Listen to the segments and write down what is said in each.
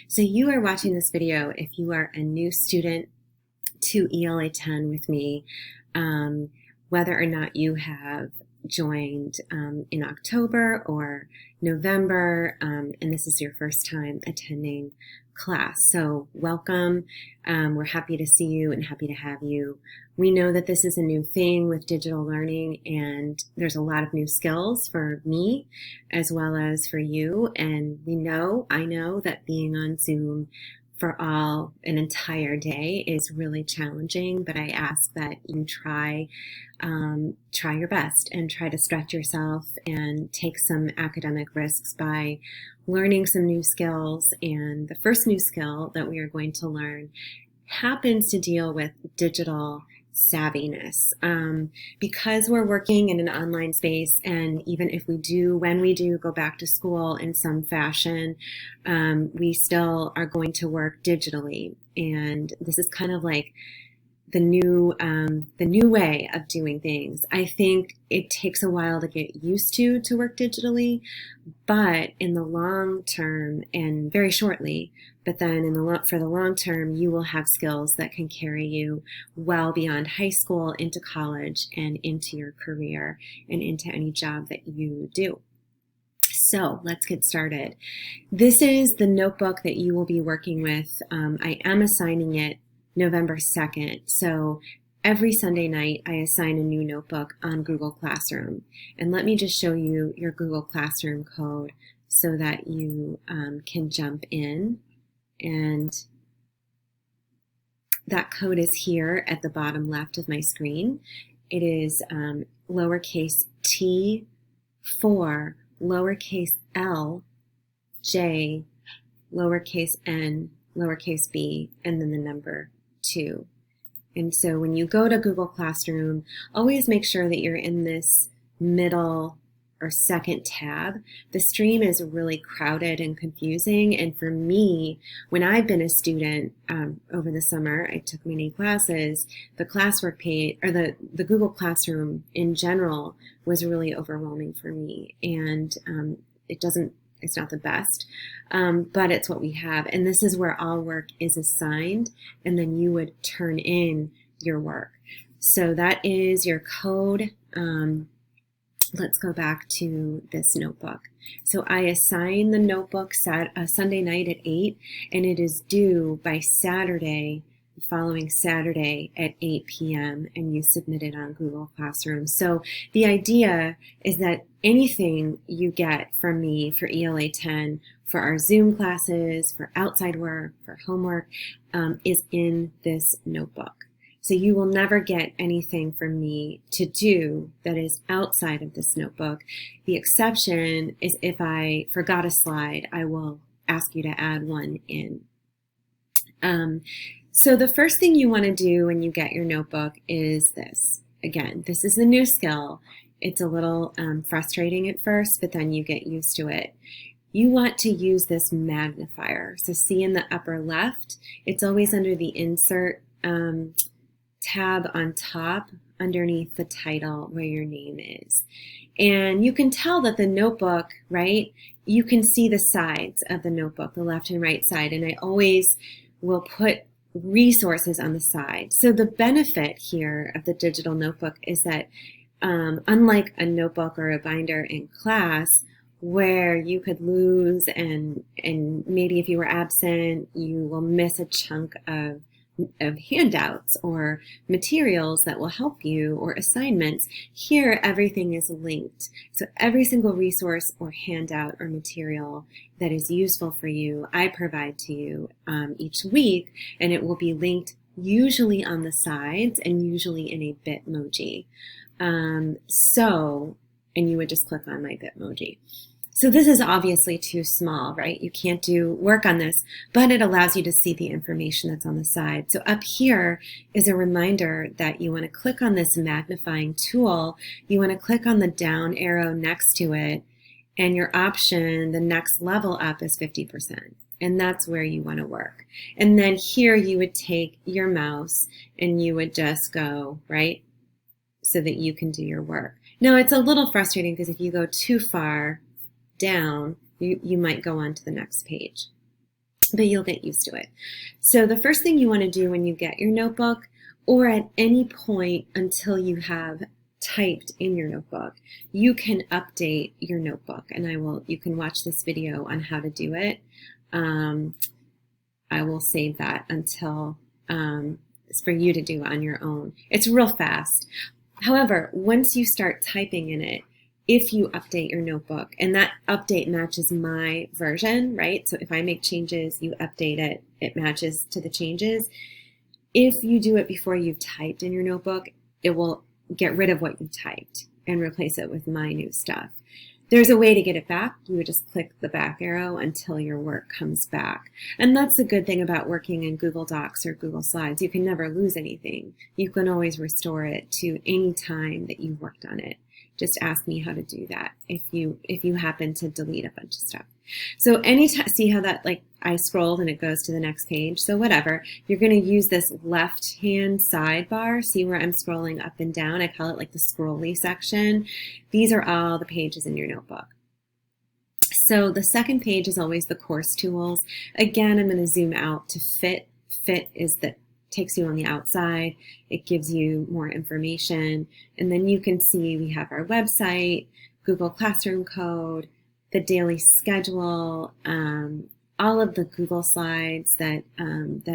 So you are watching this video if you are a new student to ELA 10 with me, whether or not you have joined in October or November, and this is your first time attending class. So welcome. We're happy to see you and happy to have you. We know that this is a new thing with digital learning, and there's a lot of new skills for me as well as for you. And I know that being on Zoom for an entire day is really challenging, but I ask that you try your best and try to stretch yourself and take some academic risks by learning some new skills. And the first new skill that we are going to learn happens to deal with digital savviness. Because we're working in an online space, and even if when we do go back to school in some fashion, we still are going to work digitally. And this is kind of like the new way of doing things. I think it takes a while to get used to work digitally, but in the long term, and very shortly, but then for the long term, you will have skills that can carry you well beyond high school, into college, and into your career, and into any job that you do. So let's get started. This is the notebook that you will be working with. I am assigning it November 2nd. So every Sunday night, I assign a new notebook on Google Classroom. And let me just show you your Google Classroom code so that you can jump in. And that code is here at the bottom left of my screen. It is lowercase t4, lowercase l, j, lowercase n, lowercase b, and then the number 2. And so when you go to Google Classroom, always make sure that you're in this middle or second tab. The stream is really crowded and confusing. And for me, when I've been a student over the summer, I took many classes, the classwork page, or the Google Classroom in general, was really overwhelming for me. And it's not the best, but it's what we have. And this is where all work is assigned, and then you would turn in your work. So that is your code. Let's go back to this notebook. So I assign the notebook Sunday night at 8, and it is due by Saturday, the following Saturday at 8 p.m., and you submit it on Google Classroom. So the idea is that anything you get from me for ELA 10, for our Zoom classes, for outside work, for homework, is in this notebook. So you will never get anything from me to do that is outside of this notebook. The exception is if I forgot a slide, I will ask you to add one in. So the first thing you want to do when you get your notebook is this. Again, this is a new skill. It's a little frustrating at first, but then you get used to it. You want to use this magnifier. So see in the upper left, it's always under the insert tab on top underneath the title where your name is. And you can tell that the notebook, right, you can see the sides of the notebook, the left and right side, and I always will put resources on the side. So the benefit here of the digital notebook is that unlike a notebook or a binder in class, where you could lose and maybe if you were absent, you will miss a chunk of handouts or materials that will help you, or assignments. Here, everything is linked. So every single resource or handout or material that is useful for you, I provide to you each week, and it will be linked usually on the sides and usually in a Bitmoji. And you would just click on my Bitmoji. So this is obviously too small, right? You can't do work on this, but it allows you to see the information that's on the side. So up here is a reminder that you want to click on this magnifying tool. You want to click on the down arrow next to it, and your option, the next level up, is 50%. And that's where you want to work. And then here you would take your mouse and you would just go, right, so that you can do your work. Now it's a little frustrating because if you go too far down, you might go on to the next page. but you'll get used to it. So the first thing you want to do when you get your notebook, or at any point until you have typed in your notebook, you can update your notebook, and you can watch this video on how to do it. I will save that until it's for you to do on your own. It's real fast. However, once you start typing in it, if you update your notebook, and that update matches my version, right? So if I make changes, you update it, it matches to the changes. If you do it before you've typed in your notebook, it will get rid of what you typed and replace it with my new stuff. There's a way to get it back. You would just click the back arrow until your work comes back. And that's the good thing about working in Google Docs or Google Slides. You can never lose anything. You can always restore it to any time that you worked on it. Just ask me how to do that if you happen to delete a bunch of stuff. So anytime, see how that, like, I scrolled and it goes to the next page. So whatever, you're going to use this left-hand sidebar. See where I'm scrolling up and down? I call it like the Scrolly section. These are all the pages in your notebook. So the second page is always the course tools. Again, I'm going to zoom out to fit. Fit is that takes you on the outside. It gives you more information. And then you can see we have our website, Google Classroom code, the daily schedule, all of the Google Slides that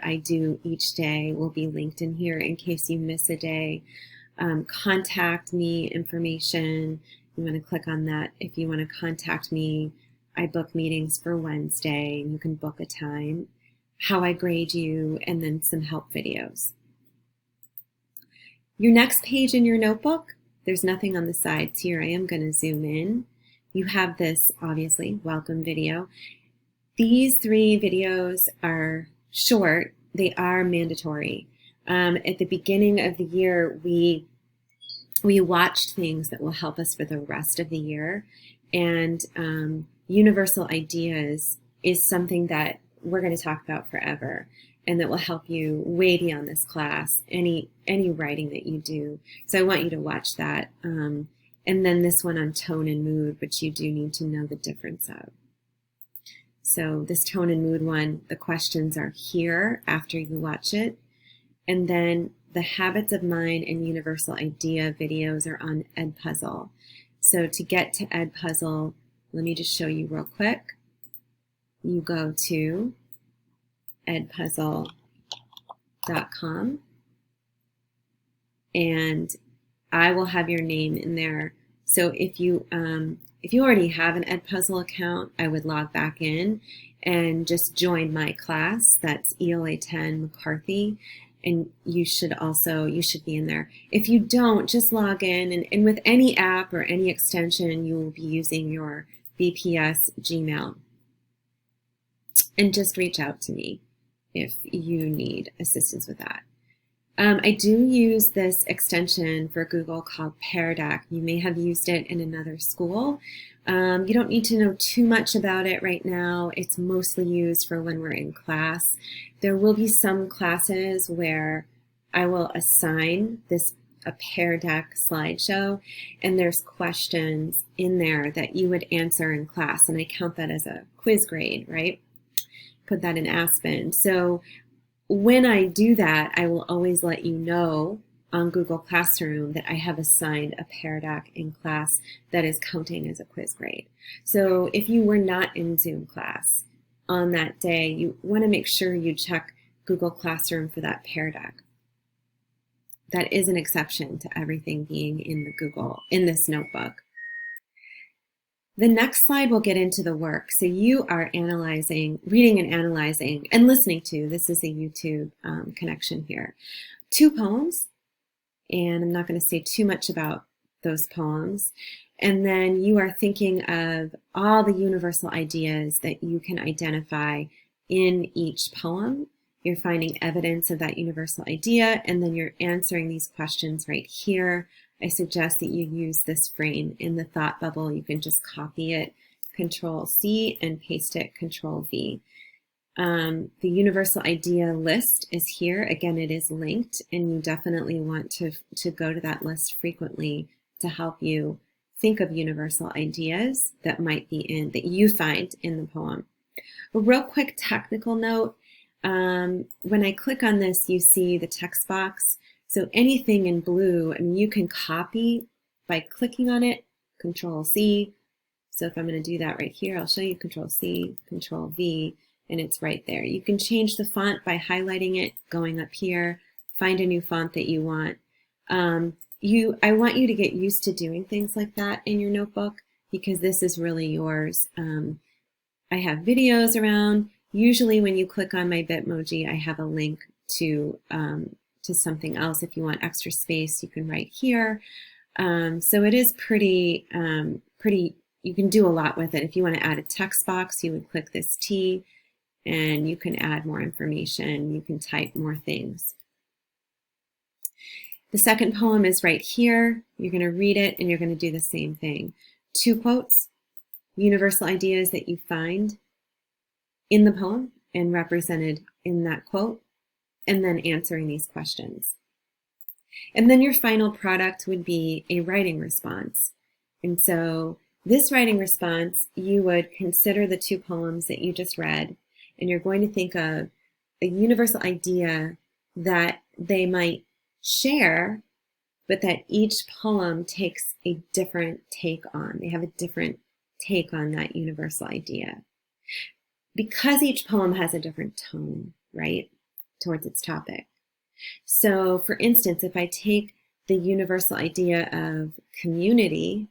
I do each day will be linked in here in case you miss a day. Contact me information. You want to click on that if you want to contact me. I book meetings for Wednesday, and you can book a time. How I grade you, and then some help videos. Your next page in your notebook, there's nothing on the sides here. I am going to zoom in. You have this, obviously, welcome video. These 3 videos are short. They are mandatory. At the beginning of the year, we watched things that will help us for the rest of the year. And universal ideas is something that we're going to talk about forever, and that will help you way beyond this class, any writing that you do. So I want you to watch that. And then this one on tone and mood, which you do need to know the difference of. So this tone and mood one, the questions are here after you watch it. And then the habits of mind and universal idea videos are on Edpuzzle. So to get to Edpuzzle, let me just show you real quick. You go to edpuzzle.com, and I will have your name in there. So if you already have an Edpuzzle account, I would log back in and just join my class. That's ELA 10 McCarthy, and you should be in there. If you don't, just log in, and with any app or any extension, you will be using your BPS Gmail. And just reach out to me if you need assistance with that. I do use this extension for Google called Pear Deck. You may have used it in another school. You don't need to know too much about it right now. It's mostly used for when we're in class. There will be some classes where I will assign a Pear Deck slideshow, and there's questions in there that you would answer in class, and I count that as a quiz grade, right? Put that in Aspen. So when I do that, I will always let you know on Google Classroom that I have assigned a Pear Deck in class that is counting as a quiz grade. So if you were not in Zoom class on that day, you want to make sure you check Google Classroom for that Pear Deck. That is an exception to everything being in this notebook. The next slide will get into the work. So you are reading and analyzing, and listening to, this is a YouTube connection here, 2 poems, and I'm not going to say too much about those poems. And then you are thinking of all the universal ideas that you can identify in each poem. You're finding evidence of that universal idea, and then you're answering these questions right here. I suggest that you use this frame in the thought bubble. You can just copy it, Control-C, and paste it, Control-V. The universal idea list is here. Again, it is linked, and you definitely want to go to that list frequently to help you think of universal ideas that might be that you find in the poem. A real quick technical note, when I click on this, you see the text box. So anything in blue, I mean, you can copy by clicking on it, Control C. So if I'm going to do that right here, I'll show you Control C, Control V, and it's right there. You can change the font by highlighting it, going up here, find a new font that you want. I want you to get used to doing things like that in your notebook because this is really yours. I have videos around. Usually when you click on my Bitmoji, I have a link to something else. If you want extra space, you can write here. So it is pretty, you can do a lot with it. If you want to add a text box, you would click this T and you can add more information. You can type more things. The second poem is right here. You're going to read it and you're going to do the same thing. 2 quotes, universal ideas that you find in the poem and represented in that quote, and then answering these questions. And then your final product would be a writing response. And so this writing response, you would consider the 2 poems that you just read, and you're going to think of a universal idea that they might share, but that each poem takes a different take on. They have a different take on that universal idea. Because each poem has a different tone, right, towards its topic. So, for instance, if I take the universal idea of community,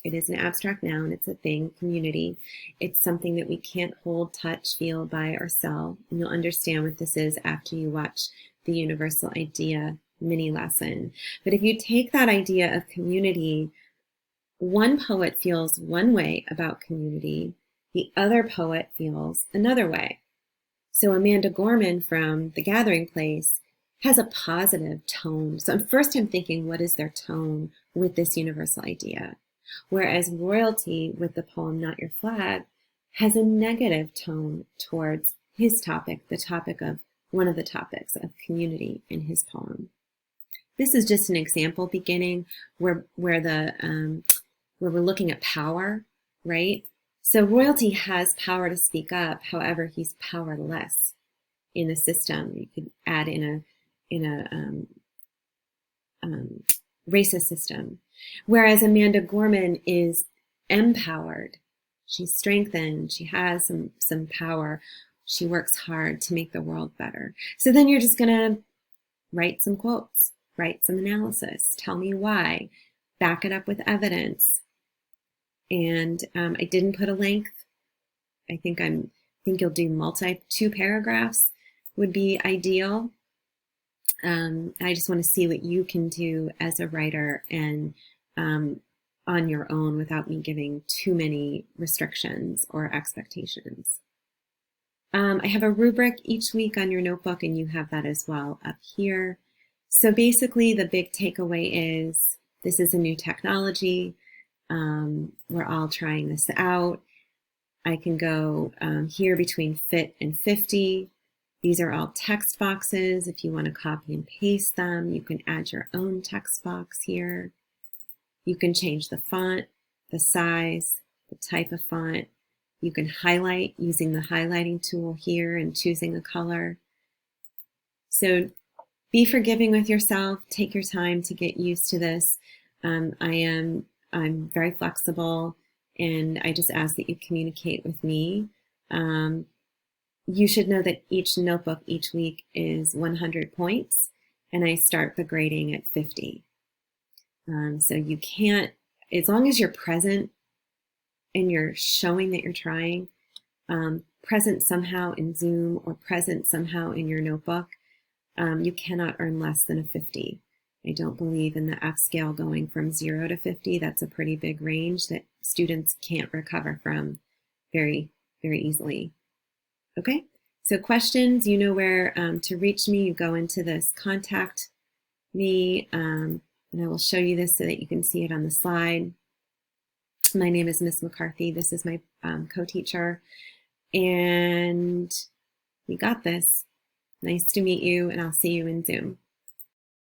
it is an abstract noun, it's a thing, community. It's something that we can't hold, touch, feel by ourselves. And you'll understand what this is after you watch the universal idea mini lesson. But if you take that idea of community, one poet feels one way about community, the other poet feels another way. So Amanda Gorman from The Gathering Place has a positive tone. So first I'm thinking, what is their tone with this universal idea? Whereas Royalty with the poem Not Your Flag has a negative tone towards his topic, the topic of one of the topics of community in his poem. This is just an example beginning where we're looking at power, right? So Royalty has power to speak up, however, he's powerless in the system. You could add in a racist system. Whereas Amanda Gorman is empowered. She's strengthened. She has some power. She works hard to make the world better. So then you're just going to write some quotes, write some analysis, tell me why, back it up with evidence. And I didn't put a length. I think you'll do 2 paragraphs would be ideal. I just want to see what you can do as a writer and on your own without me giving too many restrictions or expectations. I have a rubric each week on your notebook, and you have that as well up here. So basically, the big takeaway is this is a new technology. We're all trying this out. I can go here between fit and 50. These are all text boxes. If you want to copy and paste them, you can add your own text box here. You can change the font, the size, the type of font. You can highlight using the highlighting tool here and choosing a color. So be forgiving with yourself. Take your time to get used to this. I'm very flexible, and I just ask that you communicate with me. You should know that each notebook each week is 100 points, and I start the grading at 50. So you can't, as long as you're present and you're showing that you're trying, present somehow in Zoom or present somehow in your notebook, you cannot earn less than a 50. I don't believe in the F scale going from 0 to 50. That's a pretty big range that students can't recover from very, very easily. Okay, so questions, you know where to reach me. You go into this contact me, and I will show you this so that you can see it on the slide. My name is Miss McCarthy. This is my co-teacher, and we got this. Nice to meet you, and I'll see you in Zoom.